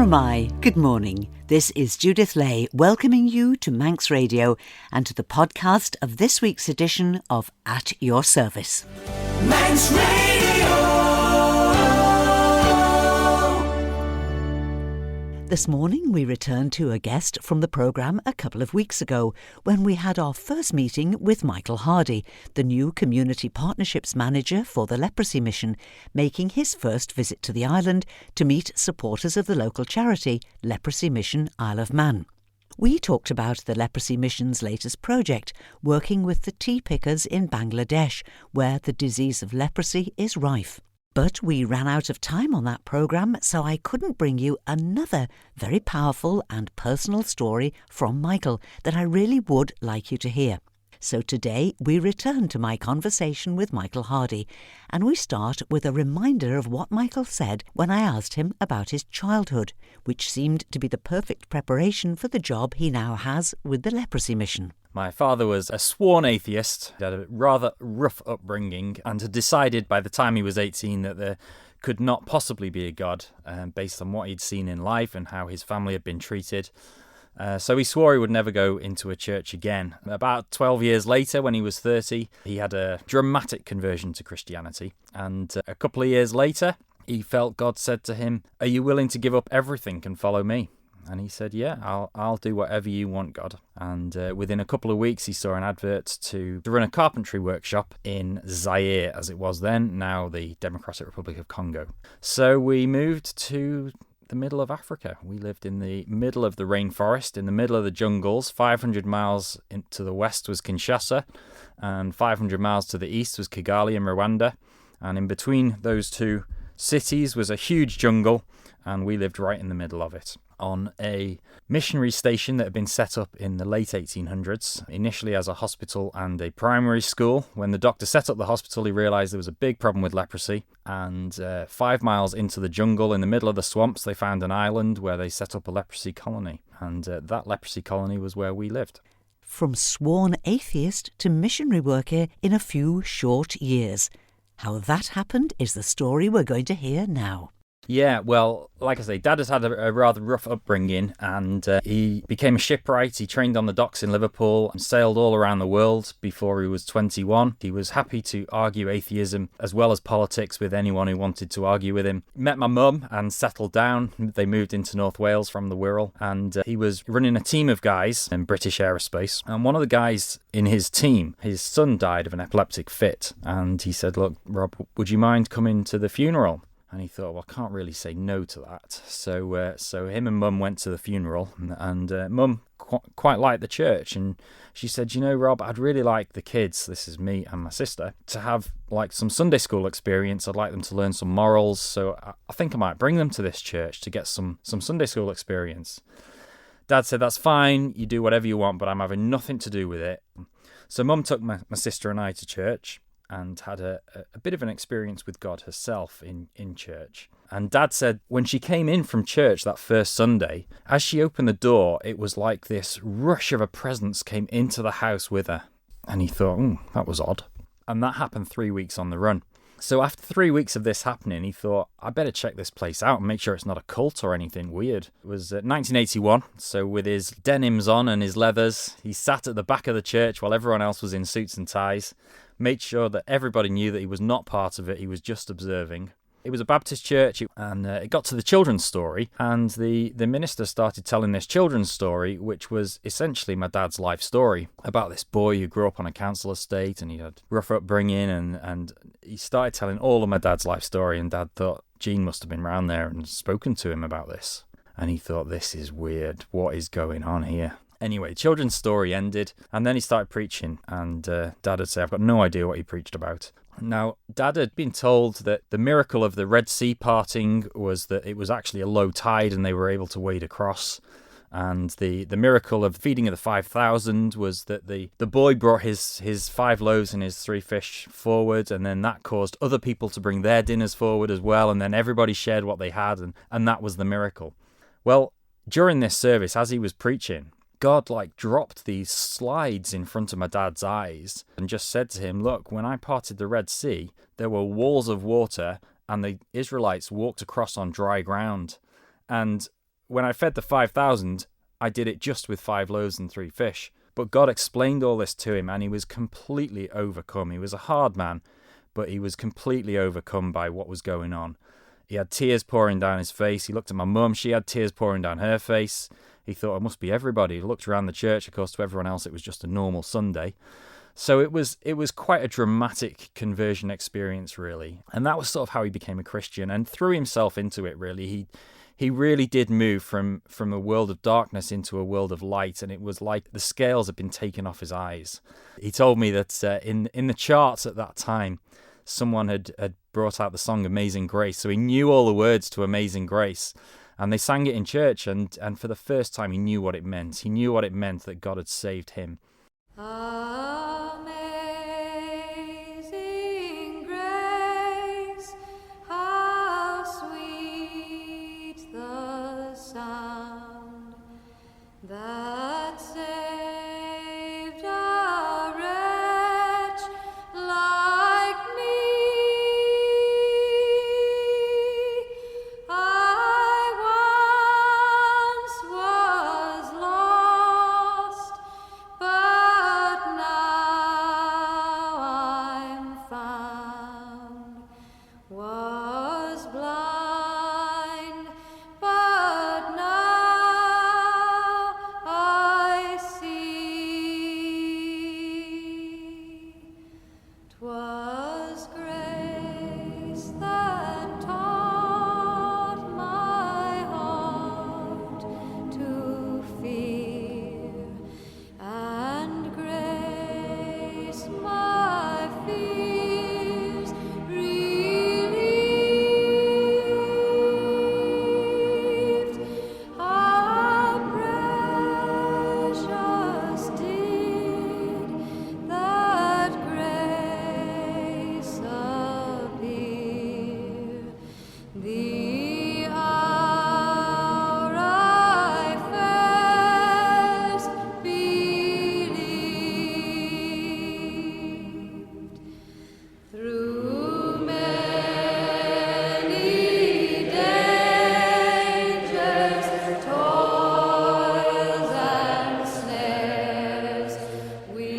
Paramai, good morning. This is Judith Lay welcoming you to Manx Radio and to the podcast of this week's edition of At Your Service. Manx Radio! This morning we returned to a guest from the programme a couple of weeks ago when we had our first meeting with Micael, HARDIE, the new Community Partnerships Manager for the Leprosy Mission, making his first visit to the island to meet supporters of the local charity, Leprosy Mission Isle of Man. We talked about the Leprosy Mission's latest project, working with the tea pickers in Bangladesh, where the disease of leprosy is rife. But we ran out of time on that programme, so I couldn't bring you another very powerful and personal story from Micael that I really would like you to hear. So today we return to my conversation with Micael HARDIE, and we start with a reminder of what Micael said when I asked him about his childhood, which seemed to be the perfect preparation for the job he now has with the Leprosy Mission. My father was a sworn atheist. He had a rather rough upbringing and had decided by the time he was 18 that there could not possibly be a God based on what he'd seen in life and how his family had been treated. So he swore he would never go into a church again. About 12 years later, when he was 30, he had a dramatic conversion to Christianity. And a couple of years later, he felt God said to him, "Are you willing to give up everything and follow me?" And he said, "Yeah, I'll do whatever you want, God." And within a couple of weeks, he saw an advert to run a carpentry workshop in Zaire, as it was then, now the Democratic Republic of Congo. So we moved to the middle of Africa. We lived in the middle of the rainforest, in the middle of the jungles. 500 miles to the west was Kinshasa, and 500 miles to the east was Kigali in Rwanda. And in between those two cities was a huge jungle, and we lived right in the middle of it, on a missionary station that had been set up in the late 1800s, initially as a hospital and a primary school. When the doctor set up the hospital, he realised there was a big problem with leprosy, and 5 miles into the jungle, in the middle of the swamps, they found an island where they set up a leprosy colony, and that leprosy colony was where we lived. From sworn atheist to missionary worker in a few short years. How that happened is the story we're going to hear now. Yeah, well, like I say, Dad has had a rather rough upbringing, and he became a shipwright. He trained on the docks in Liverpool and sailed all around the world before he was 21. He was happy to argue atheism as well as politics with anyone who wanted to argue with him. Met my mum and settled down. They moved into North Wales from the Wirral, and he was running a team of guys in British Aerospace. And one of the guys in his team, his son died of an epileptic fit, and he said, "Look, Rob, would you mind coming to the funeral?" And he thought, well, I can't really say no to that. So him and Mum went to the funeral, and Mum quite liked the church. And she said, "You know, Rob, I'd really like the kids," this is me and my sister, "to have like some Sunday school experience. I'd like them to learn some morals. So I think I might bring them to this church to get some Sunday school experience." Dad said, "That's fine. You do whatever you want, but I'm having nothing to do with it." So Mum took my sister and I to church, and had a bit of an experience with God herself in church. And Dad said when she came in from church that first Sunday, as she opened the door, it was like this rush of a presence came into the house with her. And he thought, that was odd. And that happened 3 weeks on the run. So after 3 weeks of this happening, he thought, I better check this place out and make sure it's not a cult or anything weird. It was 1981, so with his denims on and his leathers, he sat at the back of the church while everyone else was in suits and ties, made sure that everybody knew that he was not part of it, he was just observing. It was a Baptist church, and it got to the children's story, and the minister started telling this children's story, which was essentially my dad's life story, about this boy who grew up on a council estate, and he had rough upbringing, and he started telling all of my dad's life story, and Dad thought Jean must have been round there and spoken to him about this. And he thought, this is weird, what is going on here? Anyway, children's story ended, and then he started preaching, and Dad would say, I've got no idea what he preached about. Now, Dad had been told that the miracle of the Red Sea parting was that it was actually a low tide and they were able to wade across. And the miracle of feeding of the 5,000 was that the boy brought his 5 loaves and his 3 fish forward, and then that caused other people to bring their dinners forward as well, and then everybody shared what they had, and that was the miracle. Well, during this service, as he was preaching, God dropped these slides in front of my dad's eyes and just said to him, look, when I parted the Red Sea, there were walls of water and the Israelites walked across on dry ground. And when I fed the 5,000, I did it just with 5 loaves and 3 fish. But God explained all this to him, and he was completely overcome. He was a hard man, but he was completely overcome by what was going on. He had tears pouring down his face. He looked at my mum. She had tears pouring down her face. He thought it must be everybody. He looked around the church. Of course, to everyone else, it was just a normal Sunday. So it was quite a dramatic conversion experience, really. And that was sort of how he became a Christian and threw himself into it, really. He really did move from a world of darkness into a world of light, and it was like the scales had been taken off his eyes. He told me that in the charts at that time, someone had brought out the song Amazing Grace, so he knew all the words to Amazing Grace, and they sang it in church, and for the first time he knew what it meant. He knew what it meant that God had saved him. Amazing grace, how sweet the sound that saved a wretch like me. I once was lost, but now I'm found. Was blind, but now I see. 'Twas grace that taught my heart to fear, and grace my fears relieved. How precious did that grace appear, the hour I first believed. Through many dangers, toils, and snares, we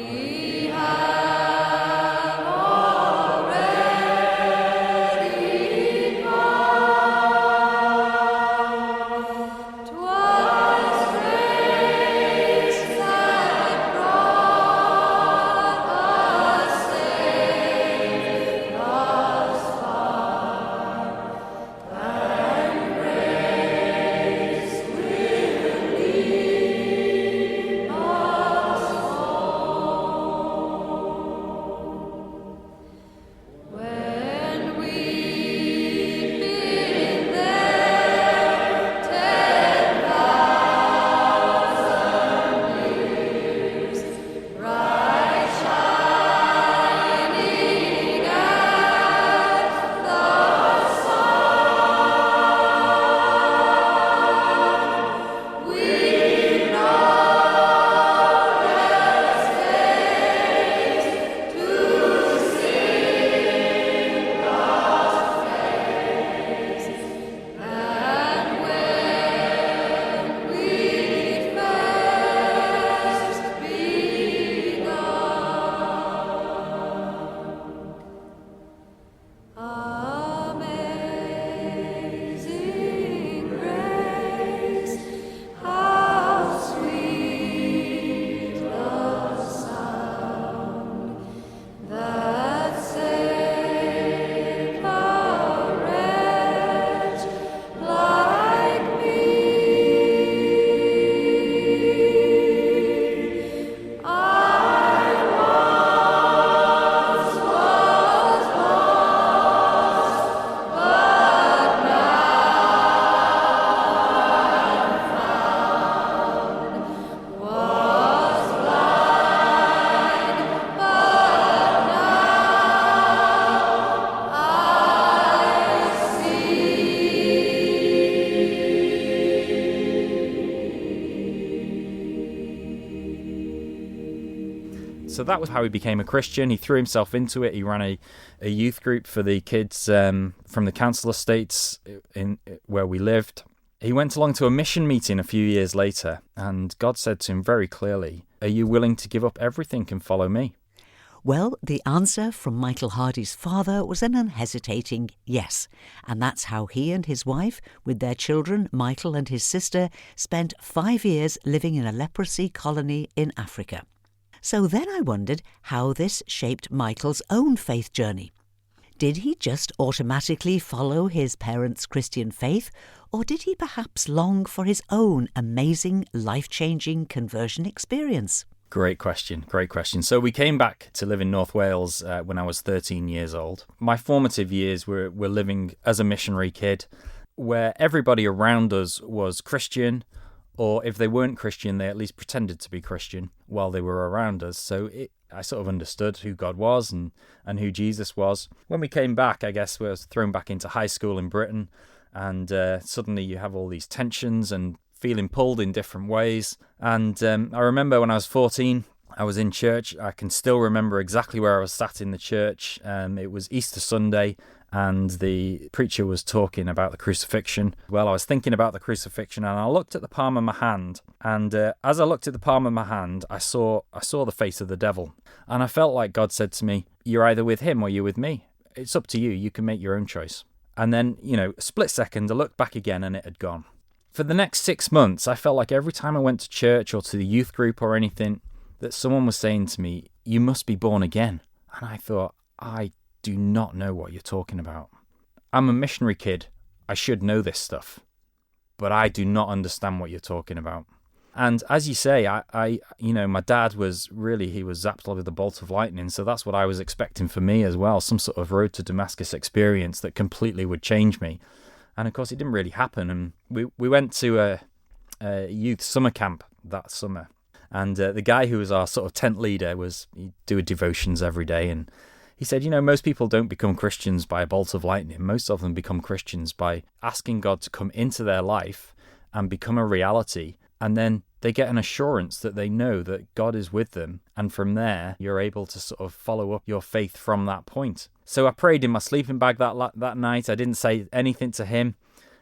have already gone. 'Twas grace that brought us safe thus far, and grace will lead us home. When we've been there 10,000 years, bright shining as the sun, we've known as days to sing God's praise. And when we first begun, amazing grace, how sweet the sound that saved a wretch like me. I once was lost, but now I'm found. Was blind, but now I see. So that was how he became a Christian. He threw himself into it. He ran a youth group for the kids from the council estates where we lived. He went along to a mission meeting a few years later, and God said to him very clearly, "Are you willing to give up everything and follow me?" Well, the answer from Micael HARDIE's father was an unhesitating yes, and that's how he and his wife, with their children, Micael and his sister, spent 5 years living in a leprosy colony in Africa. So then I wondered how this shaped Michael's own faith journey. Did he just automatically follow his parents' Christian faith, or did he perhaps long for his own amazing, life-changing conversion experience? Great question, great question. So we came back to live in North Wales when I was 13 years old. My formative years were living as a missionary kid, where everybody around us was Christian, or if they weren't Christian, they at least pretended to be Christian while they were around us. So I sort of understood who God was and who Jesus was. When we came back, I guess we were thrown back into high school in Britain, and suddenly you have all these tensions and feeling pulled in different ways. And I remember when I was 14, I was in church. I can still remember exactly where I was sat in the church. It was Easter Sunday, and the preacher was talking about the crucifixion. Well, I was thinking about the crucifixion, and I looked at the palm of my hand. And as I looked at the palm of my hand, I saw the face of the devil. And I felt like God said to me, "You're either with him or you're with me. It's up to you. You can make your own choice." And then, a split second, I looked back again, and it had gone. For the next 6 months, I felt like every time I went to church or to the youth group or anything, that someone was saying to me, "You must be born again." And I thought, I do not know what you're talking about. I'm a missionary kid. I should know this stuff. But I do not understand what you're talking about. And as you say, my dad he was zapped with a bolt of lightning. So that's what I was expecting for me as well. Some sort of road to Damascus experience that completely would change me. And of course, it didn't really happen. And we went to a youth summer camp that summer. And the guy who was our sort of tent leader he'd do devotions every day. And he said, most people don't become Christians by a bolt of lightning. Most of them become Christians by asking God to come into their life and become a reality. And then they get an assurance that they know that God is with them. And from there, you're able to sort of follow up your faith from that point. So I prayed in my sleeping bag that night. I didn't say anything to him.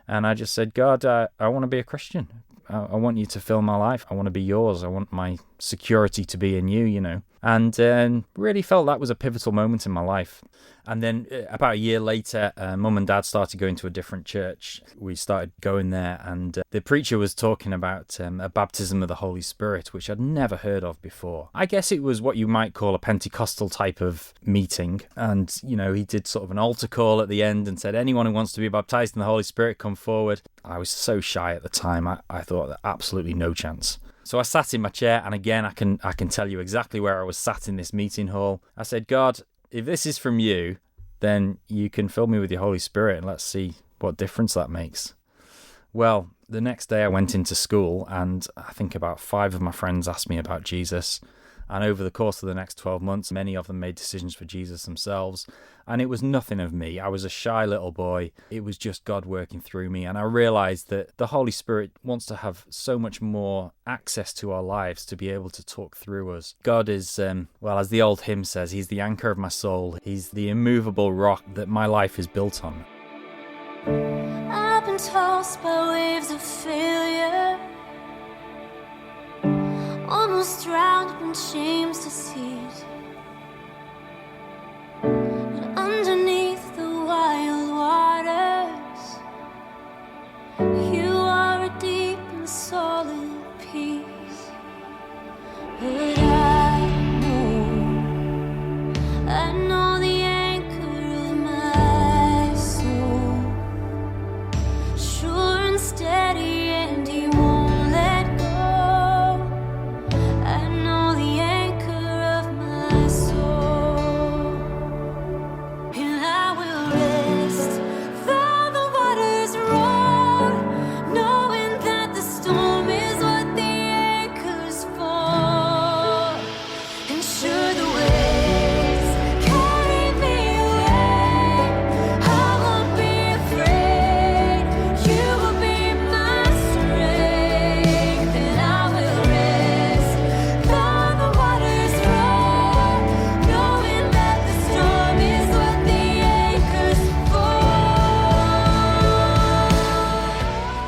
And I just said, "God, I want to be a Christian. I want you to fill my life. I want to be yours. I want my security to be in you, And really felt that was a pivotal moment in my life. And then about a year later, Mum and Dad started going to a different church. We started going there, and the preacher was talking about a baptism of the Holy Spirit, which I'd never heard of before. I guess it was what you might call a Pentecostal type of meeting. And, he did sort of an altar call at the end and said, "Anyone who wants to be baptized in the Holy Spirit, come forward." I was so shy at the time. I thought that absolutely no chance. So I sat in my chair, and again, I can tell you exactly where I was sat in this meeting hall. I said, "God, if this is from you, then you can fill me with your Holy Spirit, and let's see what difference that makes." Well, the next day I went into school, and I think about 5 of my friends asked me about Jesus. And over the course of the next 12 months, many of them made decisions for Jesus themselves. And it was nothing of me. I was a shy little boy. It was just God working through me. And I realized that the Holy Spirit wants to have so much more access to our lives to be able to talk through us. God is, as the old hymn says, He's the anchor of my soul. He's the immovable rock that my life is built on. I've been tossed by waves of failure, almost drowned in shame's deceit, and underneath the wild waters, you are a deep and solid peace. But I know the anchor of my soul, sure and steady, and He won't let go. I know the anchor of my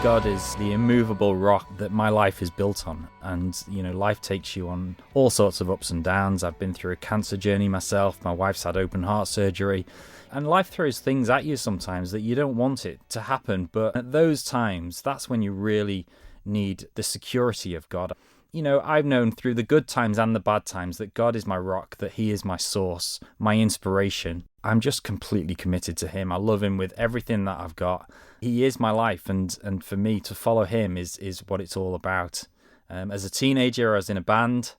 God is the immovable rock that my life is built on. And, life takes you on all sorts of ups and downs. I've been through a cancer journey myself. My wife's had open heart surgery. And life throws things at you sometimes that you don't want it to happen. But at those times, that's when you really need the security of God. I've known through the good times and the bad times that God is my rock, that He is my source, my inspiration. I'm just completely committed to Him. I love Him with everything that I've got. He is my life, and for me to follow Him is what it's all about. As a teenager, I was in a band.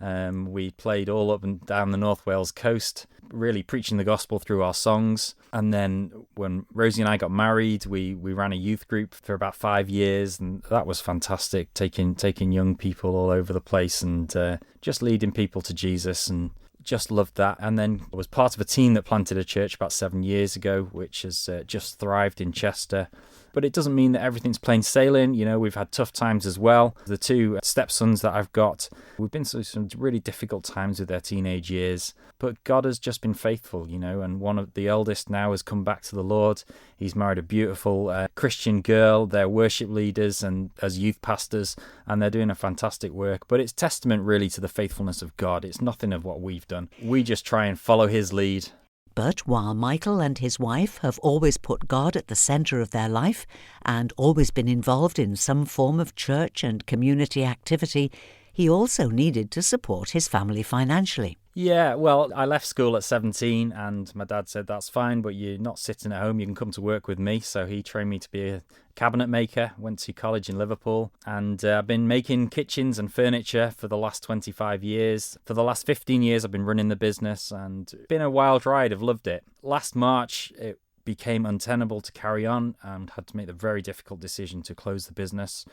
We played all up and down the North Wales coast, really preaching the gospel through our songs. And then when Rosie and I got married, we ran a youth group for about 5 years, and that was fantastic, taking young people all over the place and just leading people to Jesus, and just loved that. And then I was part of a team that planted a church about 7 years ago, which has just thrived in Chester. But it doesn't mean that everything's plain sailing. We've had tough times as well. The 2 stepsons that I've got, we've been through some really difficult times with their teenage years. But God has just been faithful, and one of the eldest now has come back to the Lord. He's married a beautiful Christian girl. They're worship leaders and as youth pastors, and they're doing a fantastic work. But it's testament really to the faithfulness of God. It's nothing of what we've done. We just try and follow His lead. But while Micael and his wife have always put God at the centre of their life and always been involved in some form of church and community activity, he also needed to support his family financially. Yeah, well, I left school at 17 and my dad said, that's fine, but you're not sitting at home, you can come to work with me. So he trained me to be a cabinet maker, went to college in Liverpool, and I've been making kitchens and furniture for the last 25 years. For the last 15 years, I've been running the business, and it's been a wild ride. I've loved it. Last March, it became untenable to carry on and had to make the very difficult decision to close the business,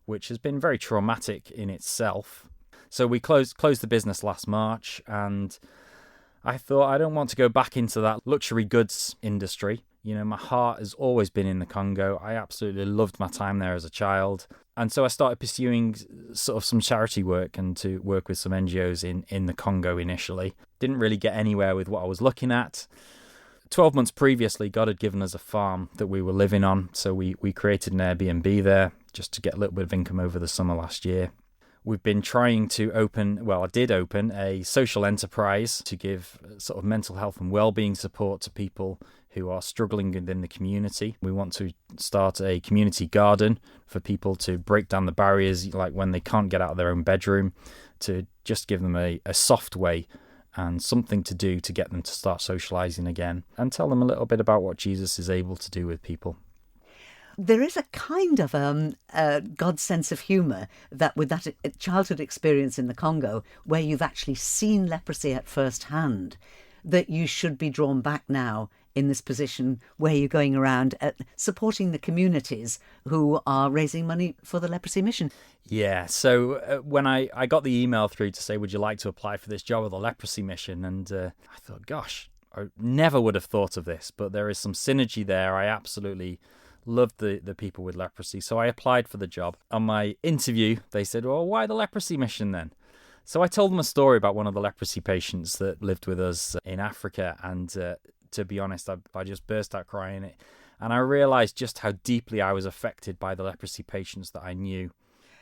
which has been very traumatic in itself. So we closed the business last March, and I thought I don't want to go back into that luxury goods industry. My heart has always been in the Congo. I absolutely loved my time there as a child. And so I started pursuing sort of some charity work and to work with some NGOs in the Congo initially. Didn't really get anywhere with what I was looking at. 12 months previously, God had given us a farm that we were living on. So we created an Airbnb there just to get a little bit of income over the summer last year. We've been trying to I did open a social enterprise to give sort of mental health and well-being support to people who are struggling within the community. We want to start a community garden for people to break down the barriers, like when they can't get out of their own bedroom, to just give them a soft way and something to do to get them to start socialising again, and tell them a little bit about what Jesus is able to do with people. There is a kind of God's sense of humour that with that childhood experience in the Congo, where you've actually seen leprosy at first hand, that you should be drawn back now in this position where you're going around supporting the communities who are raising money for the Leprosy Mission. Yeah, so when I got the email through to say, would you like to apply for this job with the Leprosy Mission? And I thought, gosh, I never would have thought of this, but there is some synergy there. I absolutely loved the people with leprosy. So I applied for the job. On my interview, they said, well, why the Leprosy Mission then? So I told them a story about one of the leprosy patients that lived with us in Africa. And to be honest, I just burst out crying. And I realised just how deeply I was affected by the leprosy patients that I knew.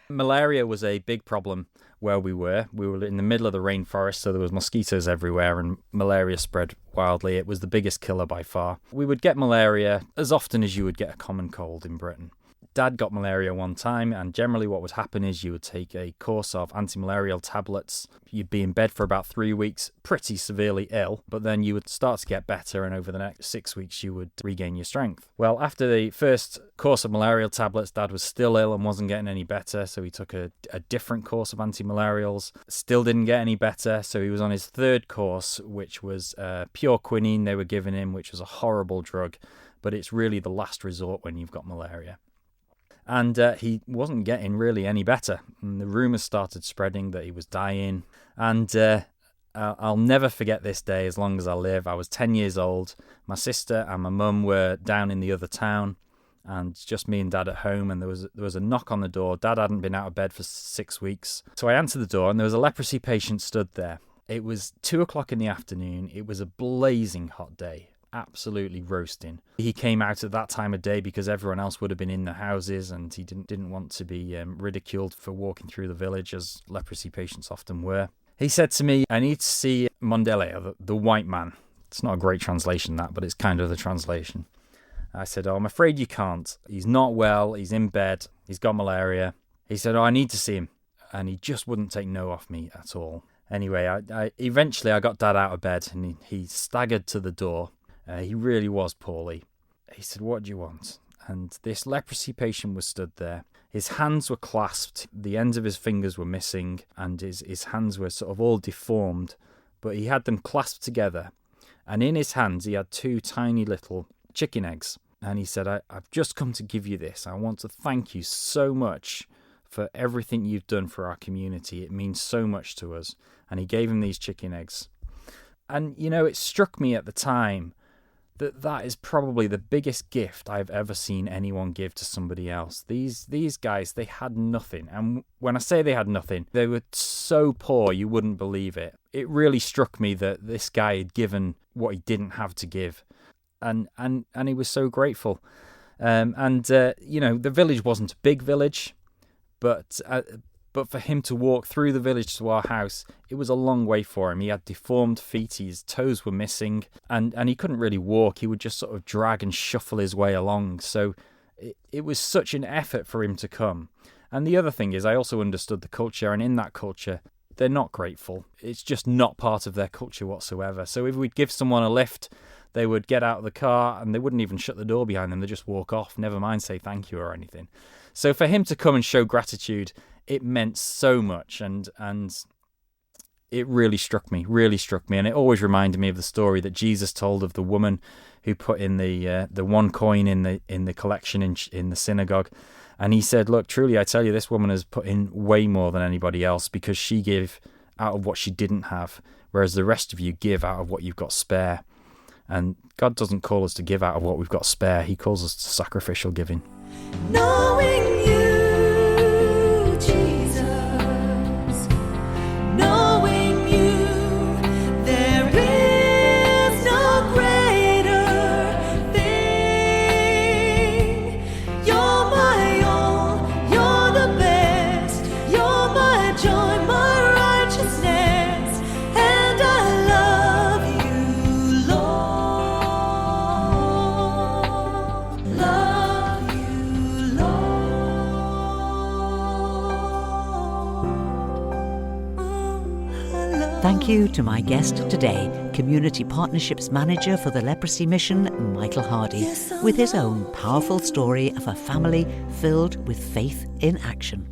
Malaria was a big problem where we were. We were in the middle of the rainforest, so there was mosquitoes everywhere and malaria spread wildly. It was the biggest killer by far. We would get malaria as often as you would get a common cold in Britain. Dad got malaria one time, and generally what would happen is you would take a course of anti-malarial tablets. You'd be in bed for about 3 weeks, pretty severely ill, but then you would start to get better, and over the next 6 weeks you would regain your strength. Well, after the first course of malarial tablets, Dad was still ill and wasn't getting any better, so he took a different course of anti-malarials. Still didn't get any better, so he was on his third course, which was pure quinine they were giving him, which was a horrible drug, but it's really the last resort when you've got malaria. And he wasn't getting really any better. And the rumours started spreading that he was dying. And I'll never forget this day as long as I live. I was 10 years old. My sister and my mum were down in the other town, and just me and Dad at home. And there was a knock on the door. Dad hadn't been out of bed for 6 weeks. So I answered the door, and there was a leprosy patient stood there. It was 2:00 in the afternoon. It was a blazing hot day. absolutely roasting. He came out at that time of day because everyone else would have been in the houses, and he didn't want to be ridiculed for walking through the village, as leprosy patients often were. He said to me, I need to see Mondele, the white man. It's not a great translation, that, but it's kind of the translation. I said, I'm afraid you can't. He's not well, he's in bed, he's got malaria. He said, I need to see him. And he just wouldn't take no off me at all. Anyway, I eventually got Dad out of bed, and he staggered to the door. He really was poorly. He said, what do you want? And this leprosy patient was stood there. His hands were clasped, the ends of his fingers were missing, and his hands were sort of all deformed, but he had them clasped together. And in his hands he had 2 tiny little chicken eggs. And he said, I've just come to give you this. I want to thank you so much for everything you've done for our community. It means so much to us. And he gave him these chicken eggs. And, it struck me at the time that is probably the biggest gift I've ever seen anyone give to somebody else. These guys, they had nothing. And when I say they had nothing, they were so poor you wouldn't believe it. It really struck me that this guy had given what he didn't have to give. And he was so grateful. The village wasn't a big village, but for him to walk through the village to our house, it was a long way for him. He had deformed feet, his toes were missing, and he couldn't really walk. He would just sort of drag and shuffle his way along. So it was such an effort for him to come. And the other thing is, I also understood the culture, and in that culture, they're not grateful. It's just not part of their culture whatsoever. So if we'd give someone a lift, they would get out of the car and they wouldn't even shut the door behind them. They'd just walk off, never mind say thank you or anything. So for him to come and show gratitude, it meant so much, and it really struck me, and it always reminded me of the story that Jesus told of the woman who put in the 1 coin in the collection in the synagogue, and he said, look, truly I tell you, this woman has put in way more than anybody else, because she gave out of what she didn't have, whereas the rest of you give out of what you've got spare. And God doesn't call us to give out of what we've got spare. He calls us to sacrificial giving. Knowing you, Jesus, knowing you, there is no greater thing. You're my all, you're the best, you're my joy, my righteousness, and I love you, Lord. Love you, Lord. Thank you to my guest today, Community Partnerships Manager for the Leprosy Mission, Micael HARDIE, with his own powerful story of a family filled with faith in action.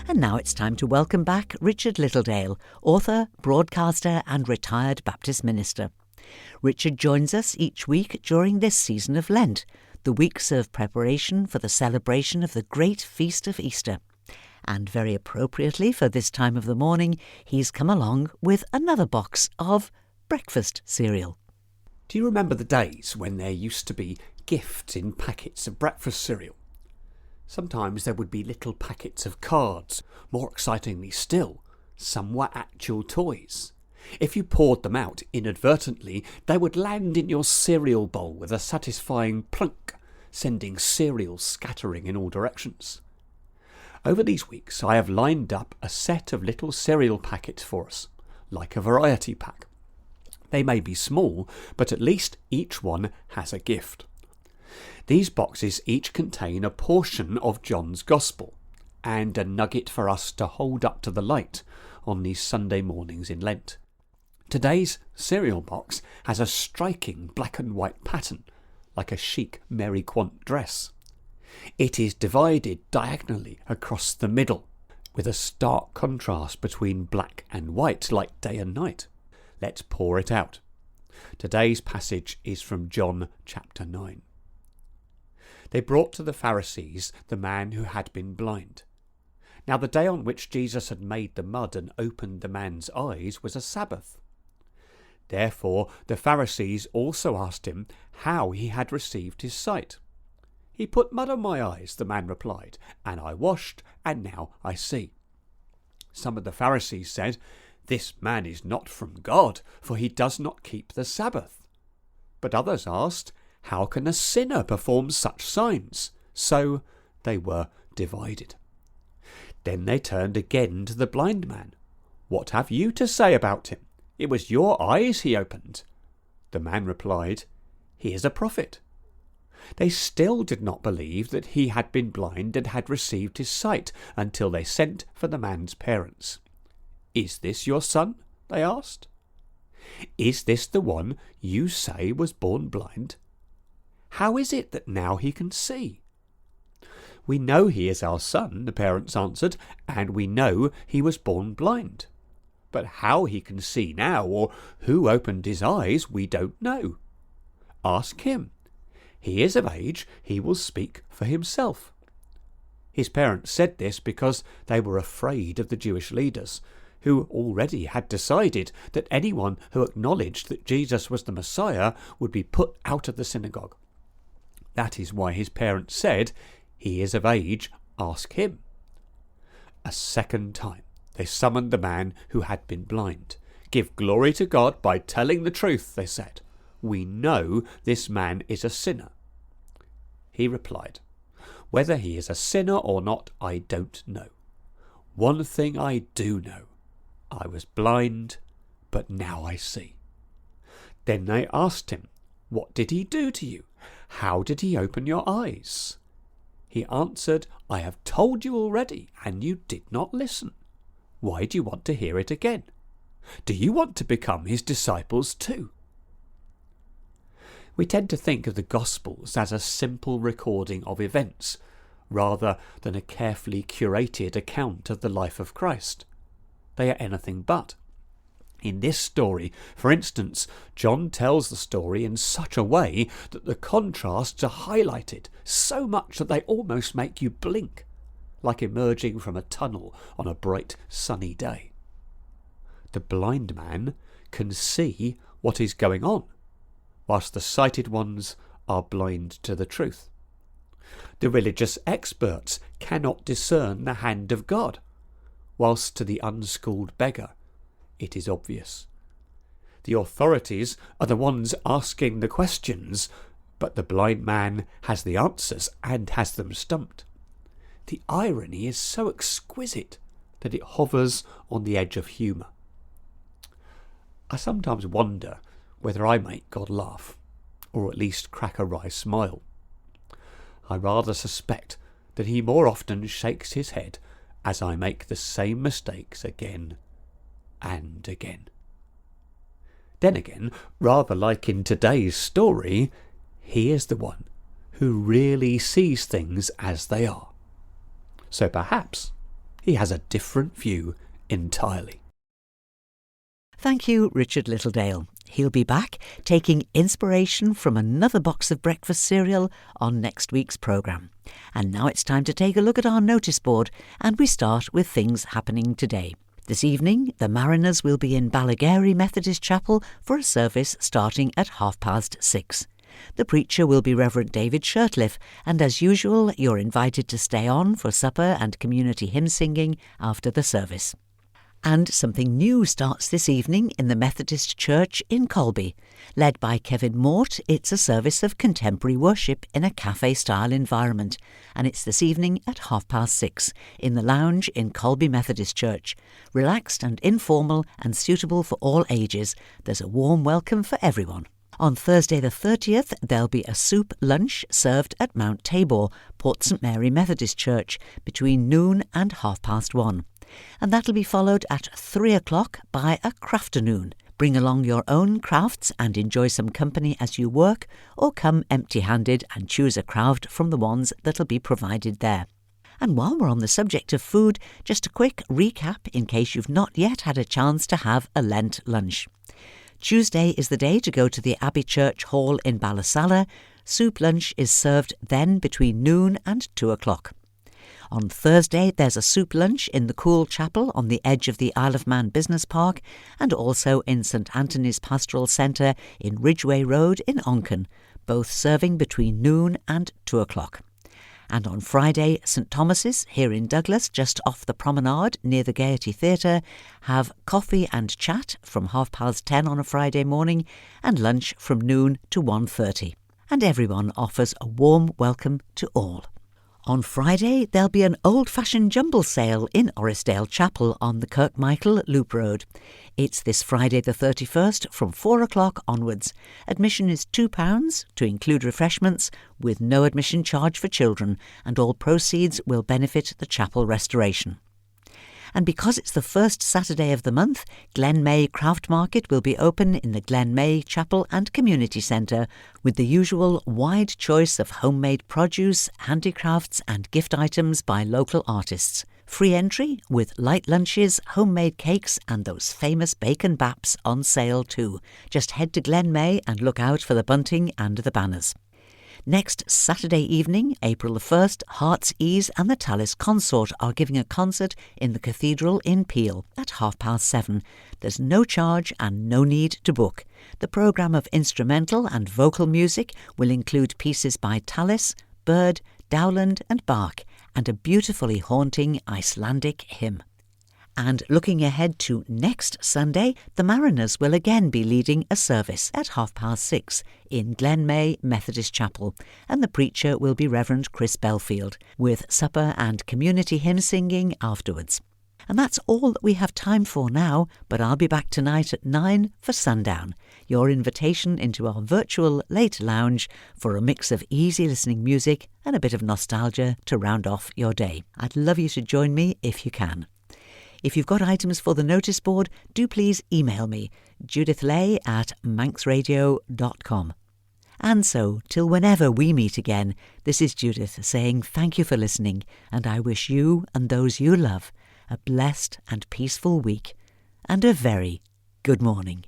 And now it's time to welcome back Richard Littledale, author, broadcaster and retired Baptist minister. Richard joins us each week during this season of Lent, the weeks of preparation for the celebration of the great feast of Easter. And very appropriately for this time of the morning, he's come along with another box of breakfast cereal. Do you remember the days when there used to be gifts in packets of breakfast cereal? Sometimes there would be little packets of cards. More excitingly still, some were actual toys. If you poured them out inadvertently, they would land in your cereal bowl with a satisfying plunk, sending cereal scattering in all directions. Over these weeks I have lined up a set of little cereal packets for us, like a variety pack. They may be small, but at least each one has a gift. These boxes each contain a portion of John's Gospel, and a nugget for us to hold up to the light on these Sunday mornings in Lent. Today's cereal box has a striking black and white pattern, like a chic Mary Quant dress. It is divided diagonally across the middle, with a stark contrast between black and white, like day and night. Let's pour it out. Today's passage is from John chapter 9. They brought to the Pharisees the man who had been blind. Now the day on which Jesus had made the mud and opened the man's eyes was a Sabbath. Therefore the Pharisees also asked him how he had received his sight. He put mud on my eyes, the man replied, and I washed, and now I see. Some of the Pharisees said, This man is not from God, for he does not keep the Sabbath. But others asked, "How can a sinner perform such signs?" So they were divided. Then they turned again to the blind man. "What have you to say about him? It was your eyes he opened." The man replied, "He is a prophet." They still did not believe that he had been blind and had received his sight until they sent for the man's parents. "Is this your son?" they asked. "Is this the one you say was born blind? How is it that now he can see?" "We know he is our son," the parents answered, "and we know he was born blind. But how he can see now, or who opened his eyes, we don't know. Ask him. He is of age, he will speak for himself." His parents said this because they were afraid of the Jewish leaders, who already had decided that anyone who acknowledged that Jesus was the Messiah would be put out of the synagogue. That is why his parents said, "He is of age, ask him." A second time they summoned the man who had been blind. "Give glory to God by telling the truth," they said. "We know this man is a sinner." He replied, "Whether he is a sinner or not, I don't know. One thing I do know. I was blind, but now I see." Then they asked him, "What did he do to you? How did he open your eyes?" He answered, "I have told you already, and you did not listen. Why do you want to hear it again? Do you want to become his disciples too?" We tend to think of the Gospels as a simple recording of events, rather than a carefully curated account of the life of Christ. They are anything but. In this story, for instance, John tells the story in such a way that the contrasts are highlighted so much that they almost make you blink, like emerging from a tunnel on a bright sunny day. The blind man can see what is going on, whilst the sighted ones are blind to the truth. The religious experts cannot discern the hand of God, whilst to the unschooled beggar it is obvious. The authorities are the ones asking the questions, but the blind man has the answers and has them stumped. The irony is so exquisite that it hovers on the edge of humour. I sometimes wonder whether I make God laugh, or at least crack a wry smile. I rather suspect that he more often shakes his head as I make the same mistakes again and again. Then again, rather like in today's story, he is the one who really sees things as they are. So perhaps he has a different view entirely. Thank you, Richard Littledale. He'll be back taking inspiration from another box of breakfast cereal on next week's programme. And now it's time to take a look at our notice board, and we start with things happening today. This evening, the Mariners will be in Ballagary Methodist Chapel for a service starting at 6:30. The preacher will be Reverend David Shirtliff, and as usual, you're invited to stay on for supper and community hymn singing after the service. And something new starts this evening in the Methodist Church in Colby. Led by Kevin Mort, it's a service of contemporary worship in a cafe-style environment, and it's this evening at 6:30 in the lounge in Colby Methodist Church. Relaxed and informal and suitable for all ages, there's a warm welcome for everyone. On Thursday the 30th, there'll be a soup lunch served at Mount Tabor, Port St Mary Methodist Church, between noon and 1:30. And that'll be followed at 3:00 by a crafternoon. Bring along your own crafts and enjoy some company as you work, or come empty-handed and choose a craft from the ones that'll be provided there. And while we're on the subject of food, just a quick recap in case you've not yet had a chance to have a Lent lunch. Tuesday is the day to go to the Abbey Church Hall in Ballasalla. Soup lunch is served then between noon and 2:00. On Thursday, there's a soup lunch in the Cool Chapel on the edge of the Isle of Man Business Park, and also in St Anthony's Pastoral Centre in Ridgeway Road in Onken, both serving between noon and 2:00. And on Friday, St Thomas's, here in Douglas, just off the promenade near the Gaiety Theatre, have coffee and chat from 10:30 on a Friday morning and lunch from noon to 1:30. And everyone offers a warm welcome to all. On Friday, there'll be an old-fashioned jumble sale in Orrisdale Chapel on the Kirkmichael Loop Road. It's this Friday the 31st from 4 o'clock onwards. Admission is £2 to include refreshments with no admission charge for children, and all proceeds will benefit the chapel restoration. And because it's the first Saturday of the month, Glen May Craft Market will be open in the Glen May Chapel and Community Centre with the usual wide choice of homemade produce, handicrafts and gift items by local artists. Free entry with light lunches, homemade cakes and those famous bacon baps on sale too. Just head to Glen May and look out for the bunting and the banners. Next Saturday evening, April the 1st, Heart's Ease and the Tallis Consort are giving a concert in the Cathedral in Peel at 7:30. There's no charge and no need to book. The programme of instrumental and vocal music will include pieces by Tallis, Bird, Dowland and Bach, and a beautifully haunting Icelandic hymn. And looking ahead to next Sunday, the Mariners will again be leading a service at 6:30 in Glen May Methodist Chapel, and the preacher will be Reverend Chris Belfield, with supper and community hymn singing afterwards. And that's all that we have time for now, but I'll be back tonight at 9 for Sundown, your invitation into our virtual late lounge for a mix of easy listening music and a bit of nostalgia to round off your day. I'd love you to join me if you can. If you've got items for the notice board, do please email me, judithlay@manxradio.com. And so, till whenever we meet again, this is Judith saying thank you for listening, and I wish you and those you love a blessed and peaceful week, and a very good morning.